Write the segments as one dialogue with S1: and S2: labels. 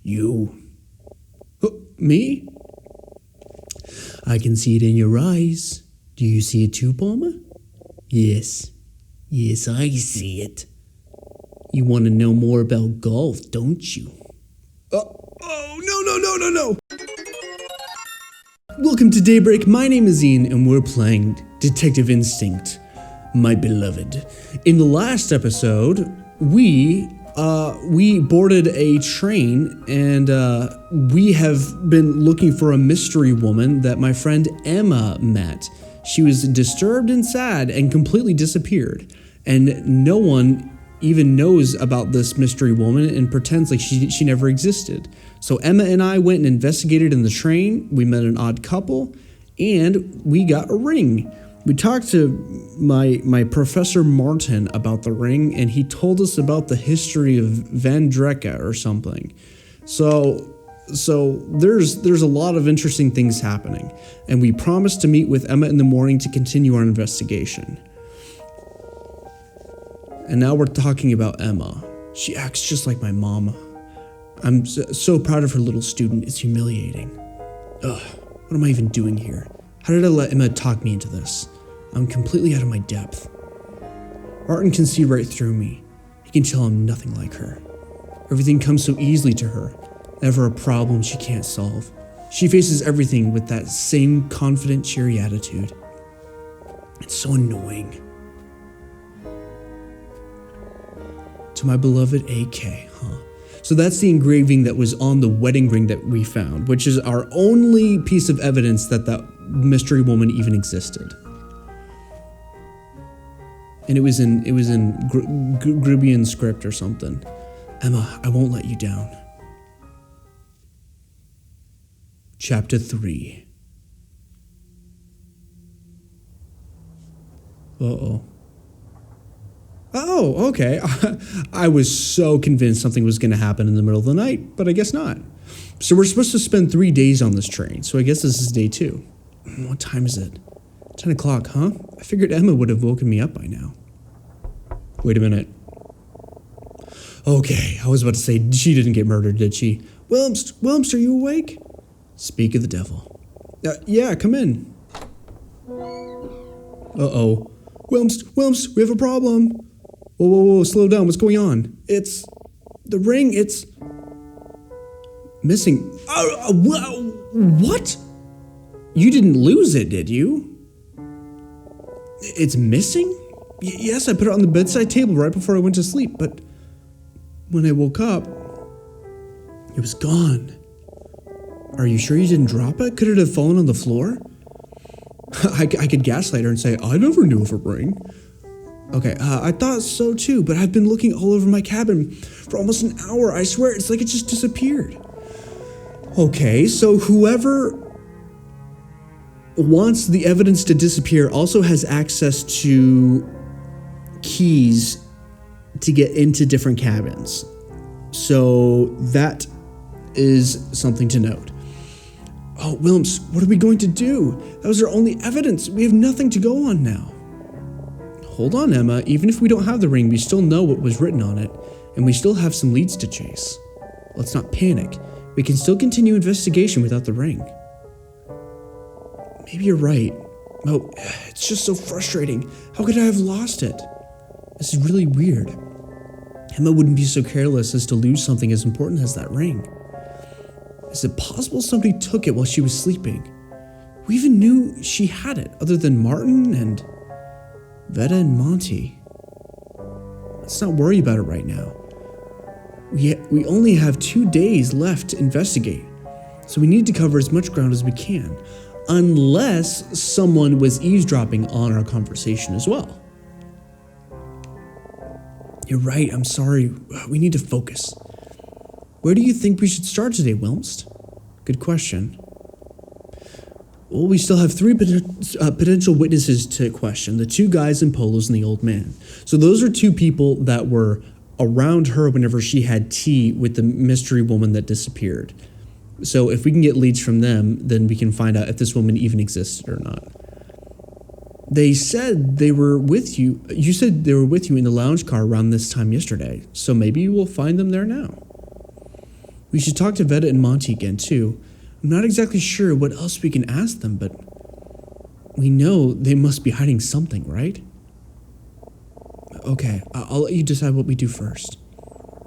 S1: You. Me? I can see it in your eyes. Do you see it too, Palmer? Yes. Yes, I see it. You want to know more about golf, don't you? No. Welcome to DayBreak. My name is Ian, and we're playing Detective Instinct, my beloved. In the last episode, we boarded a train, and we have been looking for a mystery woman that my friend Emma met. She was disturbed and sad and completely disappeared, and no one even knows about this mystery woman and pretends like she never existed. So Emma and I went and investigated in the train. We met an odd couple, and we got a ring. We talked to my Professor Martin about the ring, and he told us about the history of Van Drecka or something. So there's a lot of interesting things happening, and we promised to meet with Emma in the morning to continue our investigation. And now we're talking about Emma. She acts just like my mama. I'm so proud of her little student. It's humiliating. Ugh, what am I even doing here? How did I let Emma talk me into this? I'm completely out of my depth. Martin can see right through me. He can tell I'm nothing like her. Everything comes so easily to her. Never a problem she can't solve. She faces everything with that same confident, cheery attitude. It's so annoying. To my beloved AK, huh? So that's the engraving that was on the wedding ring that we found, which is our only piece of evidence that that mystery woman even existed. And it was in Grubian script or something. Emma, I won't let you down. Chapter 3. Uh-oh. Oh, okay. I was so convinced something was going to happen in the middle of the night, but I guess not. So we're supposed to spend 3 days on this train, so I guess this is day 2. What time is it? 10 o'clock, huh? I figured Emma would have woken me up by now. Wait a minute. Okay, I was about to say, she didn't get murdered, did she? Wilmst, are you awake? Speak of the devil. Yeah, come in. Uh-oh. Wilmst, we have a problem. Whoa, slow down, what's going on? It's... the ring, it's... missing. What? You didn't lose it, did you? It's missing? Yes, I put it on the bedside table right before I went to sleep, but when I woke up, it was gone. Are you sure you didn't drop it? Could it have fallen on the floor? I could gaslight her and say, I never knew of a ring. Okay, I thought so too, but I've been looking all over my cabin for almost an hour. I swear, it's like it just disappeared. Okay, so whoever wants the evidence to disappear also has access to keys to get into different cabins. So that is something to note. Oh, Wilms, what are we going to do? That was our only evidence. We have nothing to go on now. Hold on, Emma. Even if we don't have the ring, we still know what was written on it, and we still have some leads to chase. Let's not panic. We can still continue investigation without the ring. Maybe you're right. Oh, it's just so frustrating. How could I have lost it? This is really weird. Emma wouldn't be so careless as to lose something as important as that ring. Is it possible somebody took it while she was sleeping? Who even knew she had it, other than Martin and Veta and Monty? Let's not worry about it right now. We only have 2 days left to investigate, so we need to cover as much ground as we can, unless someone was eavesdropping on our conversation as well. You're right, I'm sorry. We need to focus. Where do you think we should start today, Wilmst? Good question. Well, we still have 3 potential witnesses to question, the 2 guys in polos and the old man. So those are 2 people that were around her whenever she had tea with the mystery woman that disappeared. So if we can get leads from them, then we can find out if this woman even existed or not. They said they were with you. You said they were with you in the lounge car around this time yesterday, so maybe we'll find them there now. We should talk to Veta and Monty again, too. I'm not exactly sure what else we can ask them, but we know they must be hiding something, right? Okay, I'll let you decide what we do first.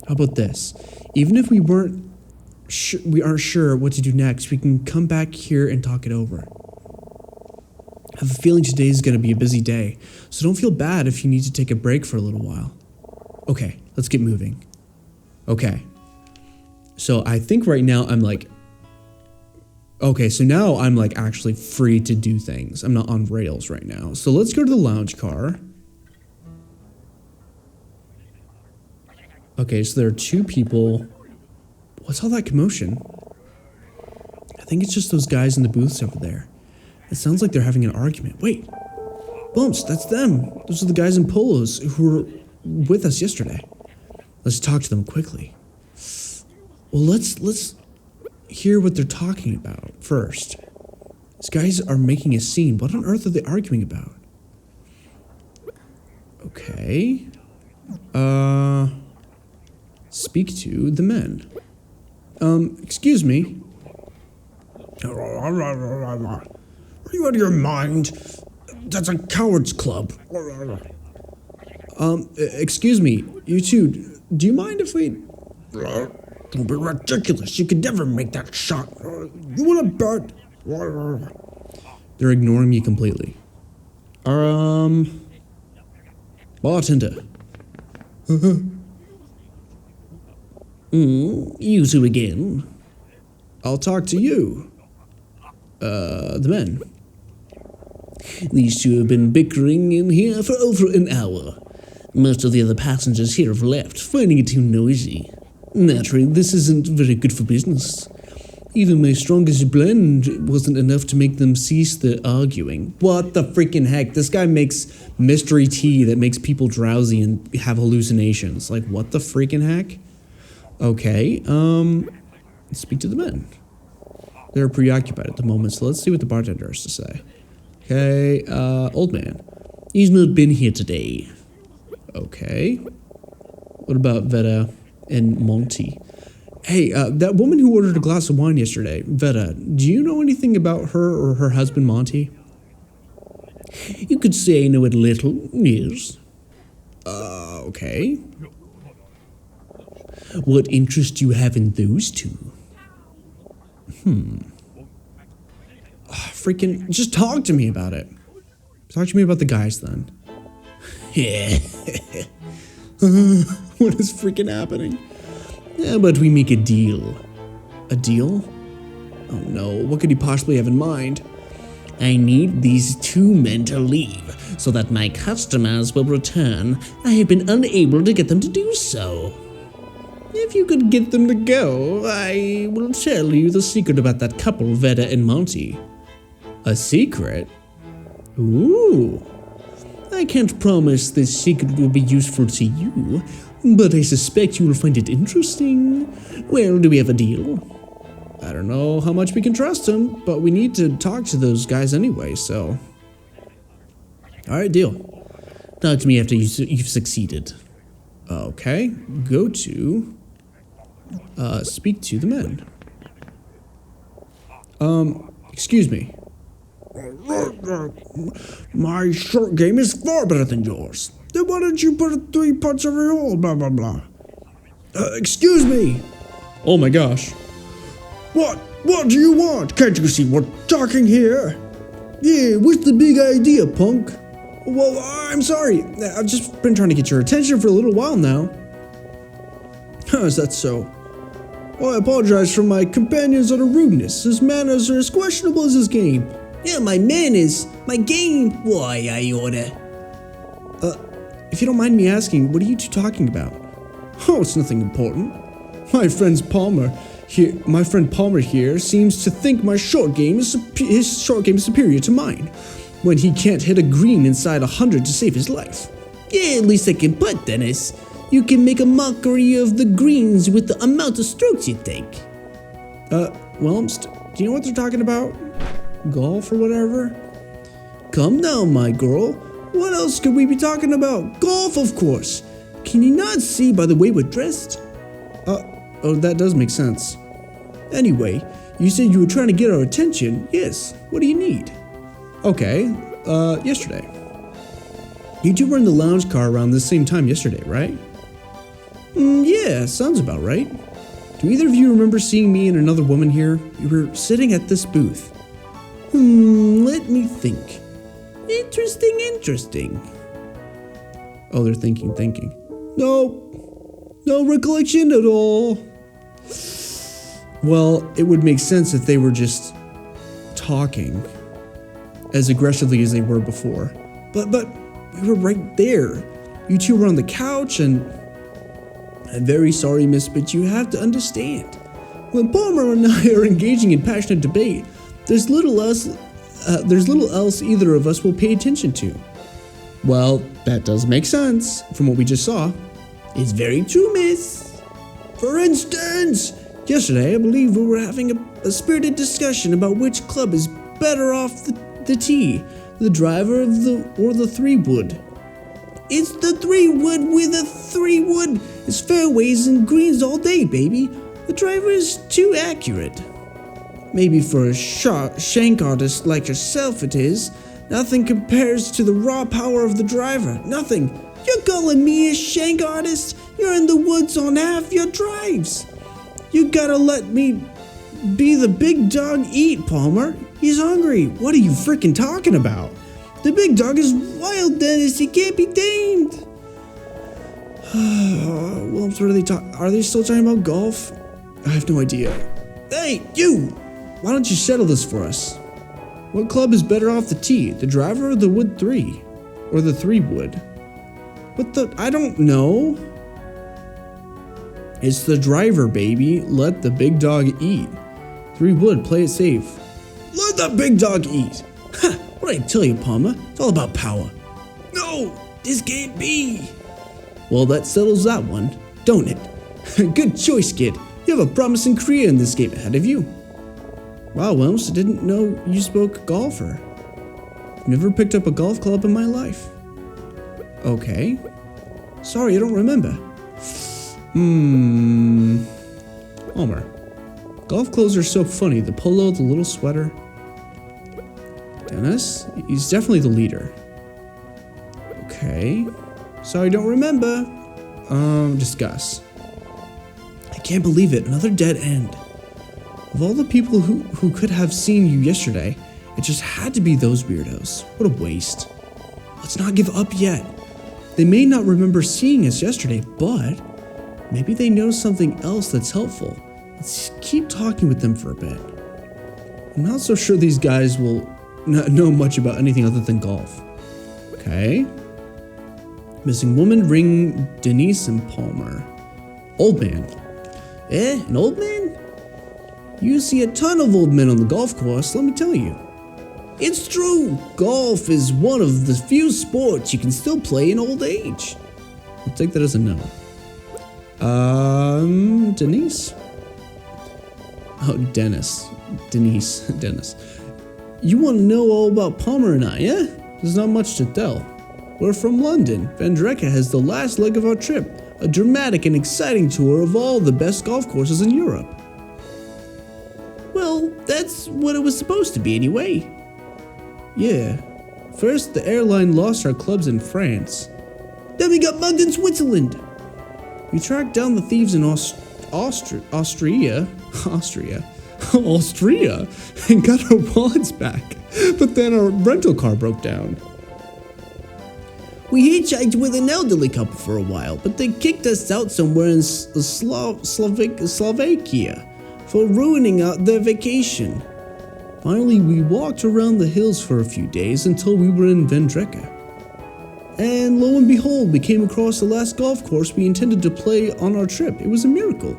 S1: How about this? Even if we aren't sure what to do next, we can come back here and talk it over. I have a feeling today is going to be a busy day, so don't feel bad if you need to take a break for a little while. Okay, let's get moving. Okay. So I think right now I'm like... Okay, so now I'm like actually free to do things. I'm not on rails right now. So let's go to the lounge car. Okay, so there are two people. What's all that commotion? I think it's just those guys in the booths over there. It sounds like they're having an argument. Wait, Bumps, that's them. Those are the guys in polos who were with us yesterday. Let's talk to them quickly. Well, let's hear what they're talking about first. These guys are making a scene. What on earth are they arguing about? Okay. Speak to the men. Excuse me. Are you out of your mind? That's a coward's club. Excuse me, you two, do you mind if we... Don't be ridiculous, you could never make that shot. You wanna bet? They're ignoring me completely. Bartender. You two again. I'll talk to you. The men. These two have been bickering in here for over an hour. Most of the other passengers here have left, finding it too noisy. Naturally, this isn't very good for business. Even my strongest blend wasn't enough to make them cease their arguing. What the freaking heck? This guy makes mystery tea that makes people drowsy and have hallucinations. Like, what the freaking heck? Okay, speak to the men. They're preoccupied at the moment, so let's see what the bartender has to say. Okay, old man. He's not been here today. Okay. What about Veta and Monty? Hey, that woman who ordered a glass of wine yesterday, Veta, do you know anything about her or her husband, Monty? You could say I know a little, yes. Okay. What interest do you have in those two? Freaking, just talk to me about it. Talk to me about the guys then. Yeah. What is freaking happening? How about we make a deal? A deal? Oh no, what could he possibly have in mind? I need these two men to leave so that my customers will return. I have been unable to get them to do so. If you could get them to go, I will tell you the secret about that couple, Veta and Monty. A secret? Ooh. I can't promise this secret will be useful to you, but I suspect you will find it interesting. Well, do we have a deal? I don't know how much we can trust him, but we need to talk to those guys anyway, so... Alright, deal. Talk to me after you've succeeded. Okay, go to... speak to the men. Excuse me. My short game is far better than yours. Then why don't you put a 3 punch every hole, blah, blah, blah. Excuse me. Oh my gosh. What do you want? Can't you see we're talking here? Yeah, what's the big idea, punk? Well, I'm sorry. I've just been trying to get your attention for a little while now. How is that so? Well, I apologize for my companion's utter rudeness. His manners are as questionable as his game. Yeah, my manners? My game? Why, I order. If you don't mind me asking, what are you two talking about? Oh, it's nothing important. My friend Palmer here seems to think my short game is superior to mine, when he can't hit a green inside 100 to save his life. Yeah, at least I can putt, Dennis. You can make a mockery of the greens with the amount of strokes you take. Well, do you know what they're talking about? Golf or whatever? Come now, my girl. What else could we be talking about? Golf, of course. Can you not see by the way we're dressed? Oh, that does make sense. Anyway, you said you were trying to get our attention. Yes, what do you need? Okay, yesterday. You two were in the lounge car around the same time yesterday, right? Yeah, sounds about right. Do either of you remember seeing me and another woman here? We were sitting at this booth. Let me think. Interesting. Oh, they're thinking. No recollection at all. Well, it would make sense if they were just talking as aggressively as they were before. But we were right there. You two were on the couch and... I'm very sorry, miss, but you have to understand. When Palmer and I are engaging in passionate debate, there's little else either of us will pay attention to. Well, that does make sense from what we just saw. It's very true, miss. For instance, yesterday I believe we were having a spirited discussion about which club is better off the tee, the driver or the 3-wood. It's the 3-wood with a 3-wood. It's fairways and greens all day, baby. The driver is too accurate. Maybe for a shank artist like yourself it is. Nothing compares to the raw power of the driver. Nothing. You're calling me a shank artist? You're in the woods on half your drives. You gotta let me be the big dog eat, Palmer. He's hungry. What are you freaking talking about? The big dog is wild, Dennis. He can't be tamed. Well, are they still talking about golf? I have no idea. Hey, you! Why don't you settle this for us? What club is better off the tee, the driver or the wood 3? Or the 3-wood? I don't know. It's the driver, baby. Let the big dog eat. 3-wood, play it safe. Let the big dog eat. Ha! What did I tell you, Palmer? It's all about power. No, this can't be. Well, that settles that one, don't it? Good choice, kid. You have a promising career in this game ahead of you. Wow, Wilms, I didn't know you spoke golfer. I've never picked up a golf club in my life. Okay. Sorry, I don't remember. Palmer. Golf clothes are so funny. The polo, the little sweater. Dennis? He's definitely the leader. Okay. Sorry, don't remember. Discuss. I can't believe it. Another dead end. Of all the people who could have seen you yesterday, it just had to be those weirdos. What a waste. Let's not give up yet. They may not remember seeing us yesterday, but maybe they know something else that's helpful. Let's keep talking with them for a bit. I'm not so sure these guys will not know much about anything other than golf. Okay. Missing woman, ring, Denise and Palmer. Old man. An old man? You see a ton of old men on the golf course, let me tell you. It's true. Golf is one of the few sports you can still play in old age. I'll take that as a no. Denise? Oh, Dennis. Dennis. You want to know all about Palmer and I, yeah? There's not much to tell. We're from London. Vendreka has the last leg of our trip, a dramatic and exciting tour of all the best golf courses in Europe. Well, that's what it was supposed to be anyway. Yeah. First, the airline lost our clubs in France. Then we got mugged in Switzerland. We tracked down the thieves in Austria, and got our wallets back. But then our rental car broke down. We hitchhiked with an elderly couple for a while, but they kicked us out somewhere in Slovakia for ruining their vacation. Finally, we walked around the hills for a few days until we were in Vendreka. And lo and behold, we came across the last golf course we intended to play on our trip. It was a miracle.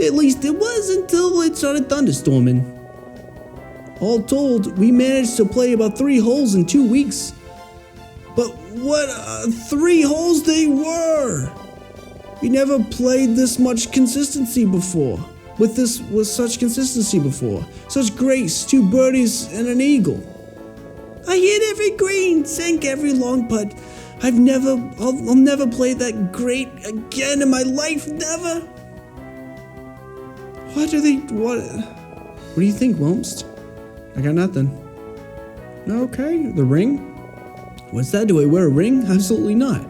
S1: At least it was until it started thunderstorming. All told, we managed to play about 3 holes in 2 weeks. But what 3 holes they were! We never played this much consistency before. With such consistency before. Such grace, 2 birdies and an eagle. I hit every green, sank every long putt. I'll never play that great again in my life, never. What do you think, Wumst? I got nothing. Okay, the ring? What's that? Do I wear a ring? Absolutely not.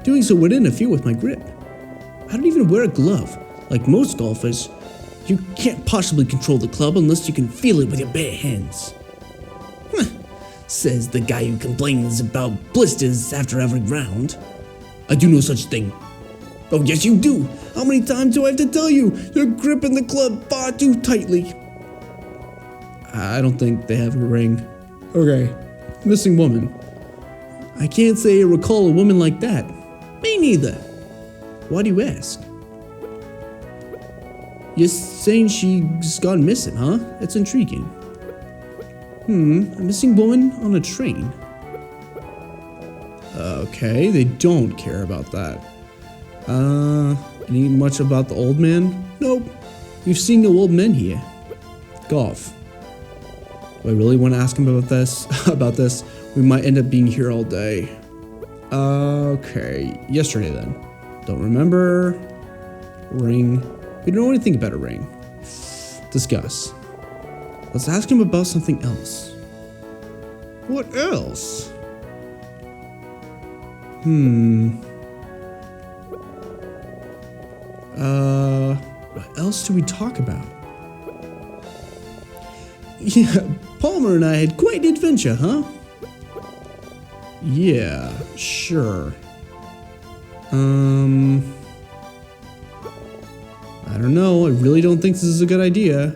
S1: Doing so would interfere with my grip. I don't even wear a glove. Like most golfers, you can't possibly control the club unless you can feel it with your bare hands. Says the guy who complains about blisters after every round. I do no such thing. Oh, yes you do. How many times do I have to tell you? You're gripping the club far too tightly. I don't think they have a ring. Okay, missing woman. I can't say I recall a woman like that. Me neither. Why do you ask? You're saying she's gone missing, huh? That's intriguing. A missing woman on a train. Okay, they don't care about that. Any much about the old man? Nope. We've seen no old men here. Golf. Do I really want to ask him about this? We might end up being here all day. Okay. Yesterday then. Don't remember. Ring. We don't know anything about a ring. Discuss. Let's ask him about something else. What else? What else do we talk about? Yeah, Palmer and I had quite an adventure, huh? Yeah, sure. I don't know. I really don't think this is a good idea.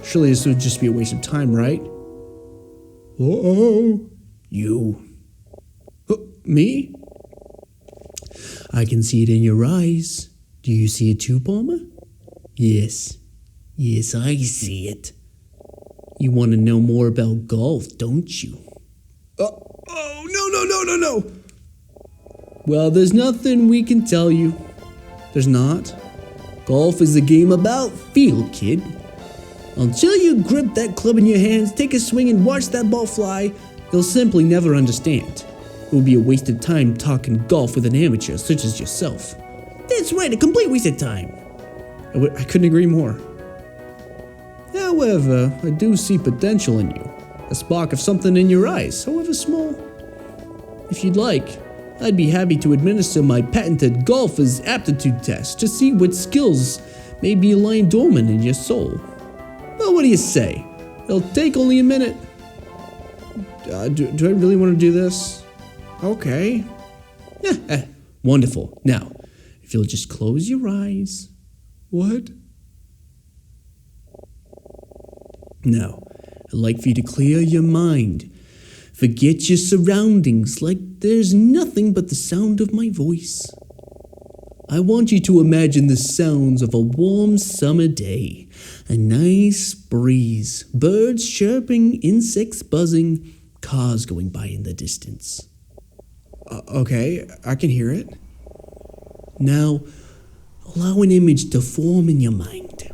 S1: Surely this would just be a waste of time, right? Uh-oh. You. Me? I can see it in your eyes. Do you see it too, Palmer? Yes. Yes, I see it. You want to know more about golf, don't you? No. Well, there's nothing we can tell you. There's not. Golf is a game about feel, kid. Until you grip that club in your hands, take a swing and watch that ball fly, you'll simply never understand. It will be a waste of time talking golf with an amateur such as yourself. That's right, a complete waste of time. I couldn't agree more. However, I do see potential in you. A spark of something in your eyes, however small. If you'd like, I'd be happy to administer my patented golfer's aptitude test to see what skills may be lying dormant in your soul. Well, what do you say? It'll take only a minute. Do I really want to do this? Okay. Wonderful. Now, if you'll just close your eyes. What? Now, I'd like for you to clear your mind. Forget your surroundings like there's nothing but the sound of my voice. I want you to imagine the sounds of a warm summer day, a nice breeze, birds chirping, insects buzzing, cars going by in the distance. Okay, I can hear it. Now, allow an image to form in your mind.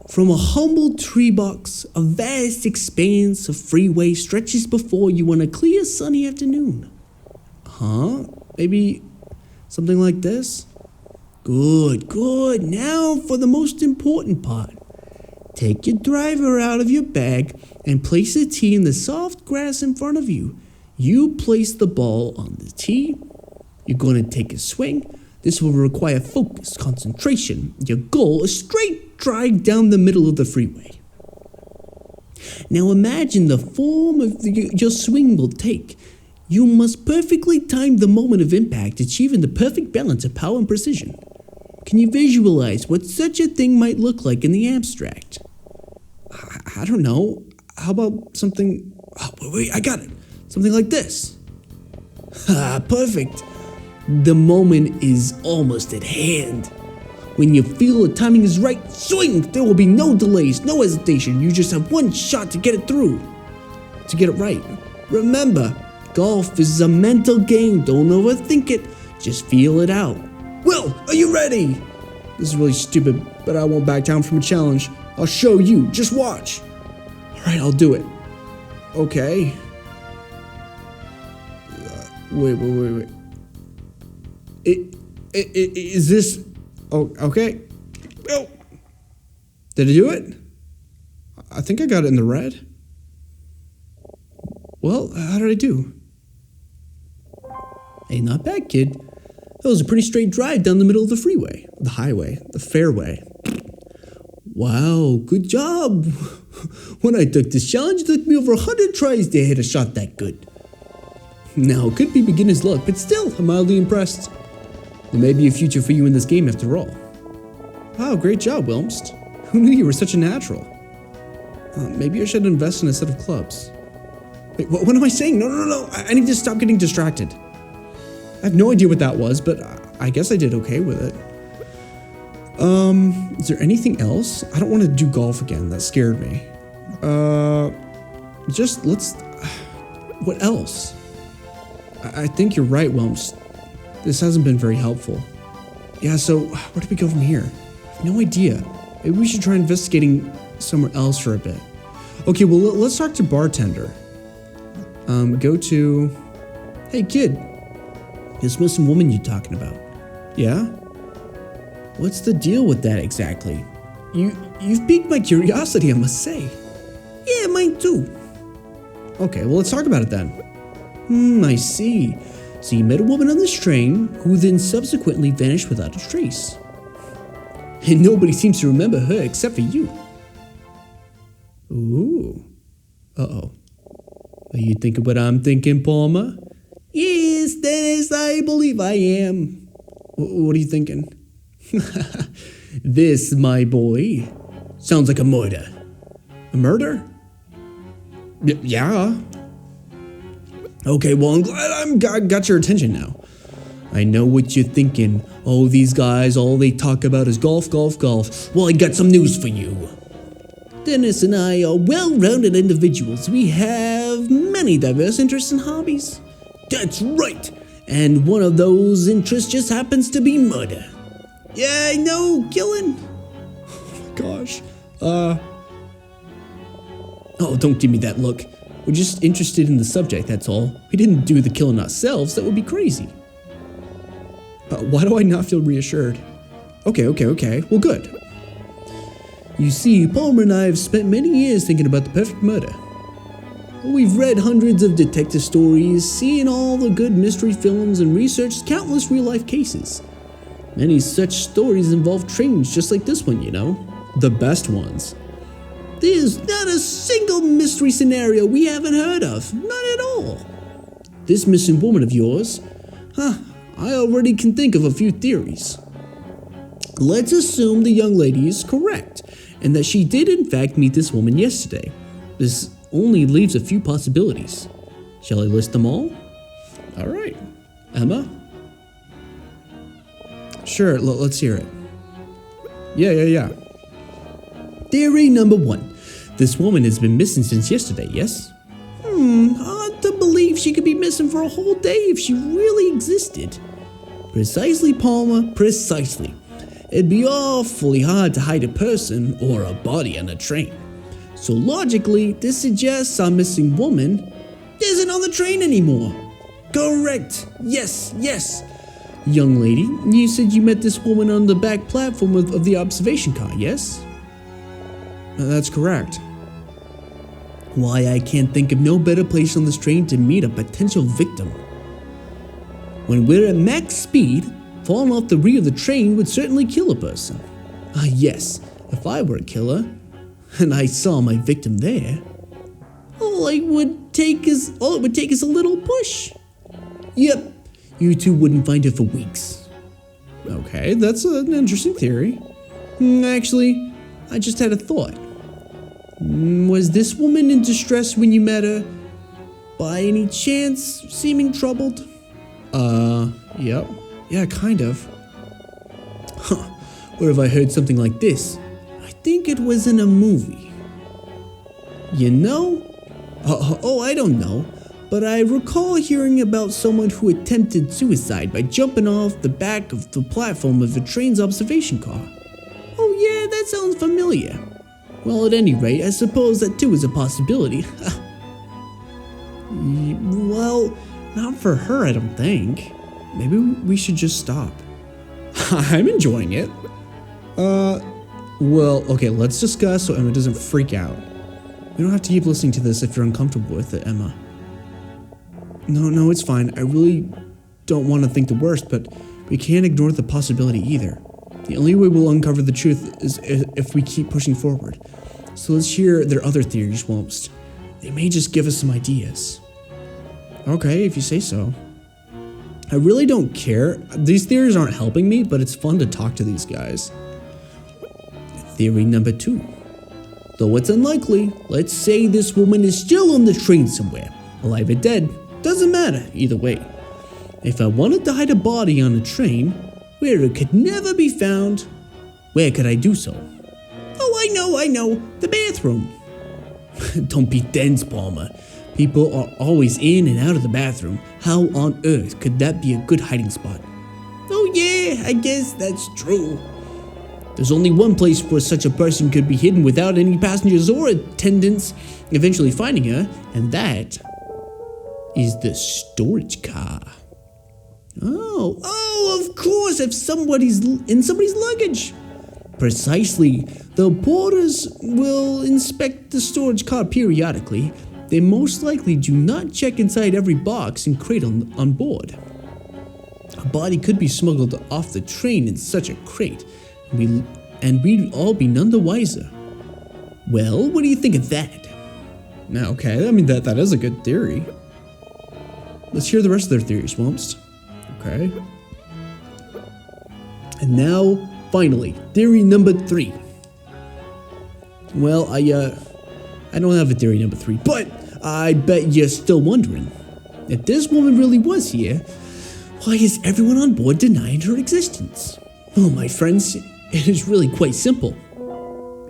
S1: From a humble tree box, a vast expanse of freeway stretches before you on a clear sunny afternoon. Maybe something like this? Good. Now for the most important part. Take your driver out of your bag and place the tee in the soft grass in front of you. You place the ball on the tee. You're going to take a swing. This will require focus, concentration. Your goal, a straight drive down the middle of the freeway. Now imagine the form of your swing will take. You must perfectly time the moment of impact, achieving the perfect balance of power and precision. Can you visualize what such a thing might look like in the abstract? I don't know. How about something... wait, I got it. Something like this. Perfect. The moment is almost at hand. When you feel the timing is right, swing! There will be no delays, no hesitation. You just have one shot to get it through. To get it right. Remember, golf is a mental game. Don't overthink it. Just feel it out. Will, are you ready? This is really stupid, but I won't back down from a challenge. I'll show you. Just watch. Alright, I'll do it. Okay. Wait. Is this... Oh, okay. Oh, Did I do it? I think I got it in the red. Well, how did I do? Hey, not bad, kid. That was a pretty straight drive down the middle of the freeway, the highway, the fairway. Wow, good job. When I took this challenge, it took me over 100 tries to hit a shot that good. Now, it could be beginner's luck, but still, I'm mildly impressed. There may be a future for you in this game after all. Wow, great job, Wilmst. Who knew you were such a natural? Maybe I should invest in a set of clubs. Wait, what am I saying? No. I need to stop getting distracted. I have no idea what that was, but I guess I did okay with it. Is there anything else? I don't want to do golf again. That scared me. What else? I think you're right, Wilms. This hasn't been very helpful. Yeah, so where do we go from here? I have no idea. Maybe we should try investigating somewhere else for a bit. Okay, well, let's talk to bartender. Go to... Hey, kid. This missing woman you're talking about. Yeah? What's the deal with that exactly? You've piqued my curiosity, I must say. Yeah, mine too. Okay, well, let's talk about it then. I see. So you met a woman on this train who then subsequently vanished without a trace. And nobody seems to remember her except for you. Ooh. Uh-oh. Are you thinking what I'm thinking, Palmer? Yes, Dennis, I believe I am. What are you thinking? This, my boy, sounds like a murder. A murder? Yeah. Okay, well, I'm glad I got your attention now. I know what you're thinking. Oh, these guys, all they talk about is golf, golf, golf. Well, I got some news for you. Dennis and I are well-rounded individuals. We have many diverse interests and hobbies. That's right. And one of those interests just happens to be murder. Yeah, I know, killing. Oh my gosh. Oh, don't give me that look. We're just interested in the subject, that's all. We didn't do the killing ourselves. That would be crazy. Why do I not feel reassured? Okay. Well, good. You see, Palmer and I have spent many years thinking about the perfect murder. We've read hundreds of detective stories, seen all the good mystery films, and researched countless real-life cases. Many such stories involve trains just like this one, you know. The best ones. There's not a single mystery scenario we haven't heard of. None at all. This missing woman of yours, I already can think of a few theories. Let's assume the young lady is correct, and that she did in fact meet this woman yesterday. This only leaves a few possibilities. Shall I list them all? Alright. Emma? Sure, let's hear it. Yeah. Theory number 1. This woman has been missing since yesterday, yes? Hard to believe she could be missing for a whole day if she really existed. Precisely, Palmer, precisely. It'd be awfully hard to hide a person or a body on a train. So logically, this suggests our missing woman isn't on the train anymore. Correct. Yes. Young lady, you said you met this woman on the back platform of the observation car, yes? That's correct. Why, I can't think of no better place on this train to meet a potential victim. When we're at max speed, falling off the rear of the train would certainly kill a person. Yes, if I were a killer, and I saw my victim there, all it would take is a little push. Yep, you two wouldn't find her for weeks. Okay, that's an interesting theory. Actually, I just had a thought. Was this woman in distress when you met her? By any chance, seeming troubled? Yep. Yeah, kind of. Where have I heard something like this? I think it was in a movie. You know? I don't know. But I recall hearing about someone who attempted suicide by jumping off the back of the platform of a train's observation car. Oh yeah, that sounds familiar. Well, at any rate, I suppose that too is a possibility. Well, not for her, I don't think. Maybe we should just stop. I'm enjoying it. Well, okay, let's discuss so Emma doesn't freak out. You don't have to keep listening to this if you're uncomfortable with it, Emma. No, it's fine. I really don't want to think the worst, but we can't ignore the possibility either. The only way we'll uncover the truth is if we keep pushing forward. So let's hear their other theories whilst they may just give us some ideas. Okay, if you say so. I really don't care. These theories aren't helping me, but it's fun to talk to these guys. Theory number 2. Though it's unlikely, let's say this woman is still on the train somewhere, alive or dead, doesn't matter either way. If I wanted to hide a body on a train where it could never be found, where could I do so? Oh, I know, the bathroom. Don't be dense, Palmer. People are always in and out of the bathroom. How on earth could that be a good hiding spot? Oh yeah, I guess that's true. There's only one place where such a person could be hidden without any passengers or attendants eventually finding her, and that is the storage car. Oh, of course, if somebody's in somebody's luggage. Precisely. Though porters will inspect the storage car periodically, they most likely do not check inside every box and crate on board. A body could be smuggled off the train in such a crate, and we'd all be none the wiser. Well, what do you think of that? Okay, I mean, that is a good theory. Let's hear the rest of their theories, Wumst. Okay. And now, finally, theory number 3. Well, I don't have a theory number 3, but I bet you're still wondering. If this woman really was here, why is everyone on board denying her existence? Well, my friends, it is really quite simple.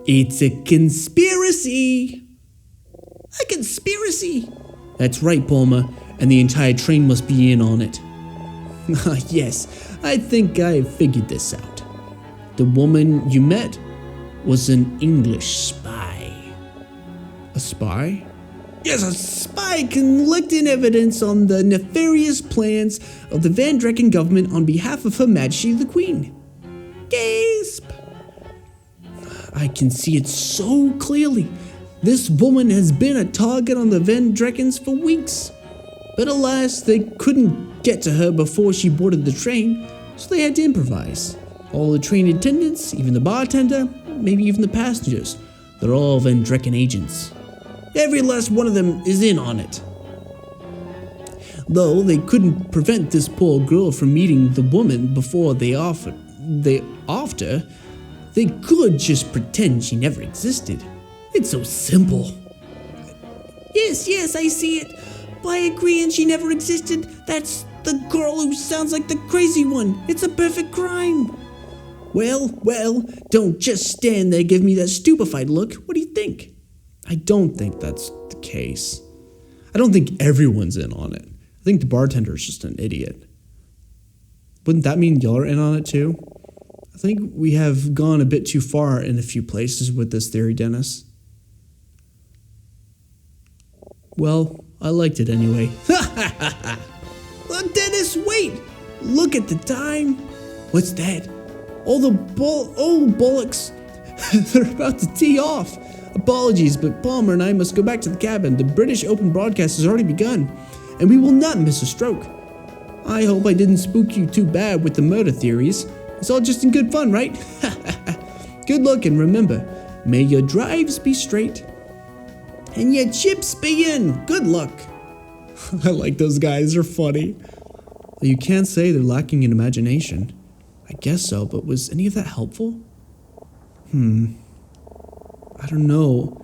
S1: It's a conspiracy. A conspiracy? That's right, Palmer, and the entire train must be in on it. Yes, I think I figured this out. The woman you met was an English spy. A spy? Yes, a spy collecting evidence on the nefarious plans of the Van Drecken government on behalf of Her Majesty the Queen. Gasp! I can see it so clearly. This woman has been a target on the Van Dreckens for weeks. But alas, they couldn't get to her before she boarded the train, so they had to improvise. All the train attendants, even the bartender, maybe even the passengers, they're all Van Drecken agents. Every last one of them is in on it. Though they couldn't prevent this poor girl from meeting the woman before they could just pretend she never existed. It's so simple. Yes, I see it. By agreeing she never existed, that's the girl who sounds like the crazy one. It's a perfect crime. Well, don't just stand there give me that stupefied look. What do you think? I don't think that's the case. I don't think everyone's in on it. I think the bartender is just an idiot. Wouldn't that mean y'all are in on it too? I think we have gone a bit too far in a few places with this theory, Dennis. Well, I liked it anyway. Well, Dennis, wait! Look at the time. What's that? Oh, bollocks. They're about to tee off. Apologies, but Palmer and I must go back to the cabin. The British Open broadcast has already begun, and we will not miss a stroke. I hope I didn't spook you too bad with the murder theories. It's all just in good fun, right? Good luck, and remember, may your drives be straight and your chips be in. Good luck. I like those guys. They're funny. You can't say they're lacking in imagination. I guess so, but was any of that helpful? I don't know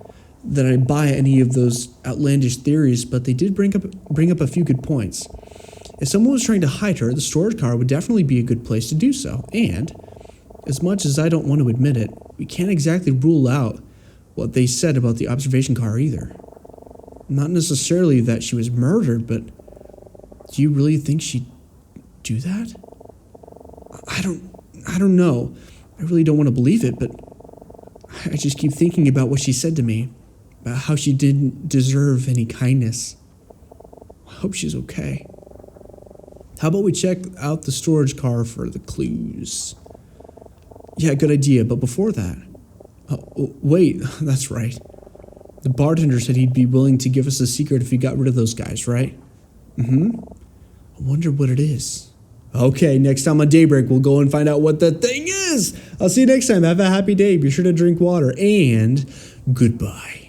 S1: that I buy any of those outlandish theories, but they did bring up a few good points. If someone was trying to hide her, the storage car would definitely be a good place to do so. And, as much as I don't want to admit it, we can't exactly rule out what they said about the observation car either. Not necessarily that she was murdered, but do you really think she'd do that? I don't know. I really don't want to believe it, but I just keep thinking about what she said to me, about how she didn't deserve any kindness. I hope she's okay. How about we check out the storage car for the clues? Yeah, good idea, but before that, Wait, that's right. The bartender said he'd be willing to give us a secret if we got rid of those guys, right? I wonder what it is. Okay, next time on DayBreak, we'll go and find out what the thing is. I'll see you next time. Have a happy day. Be sure to drink water, and goodbye.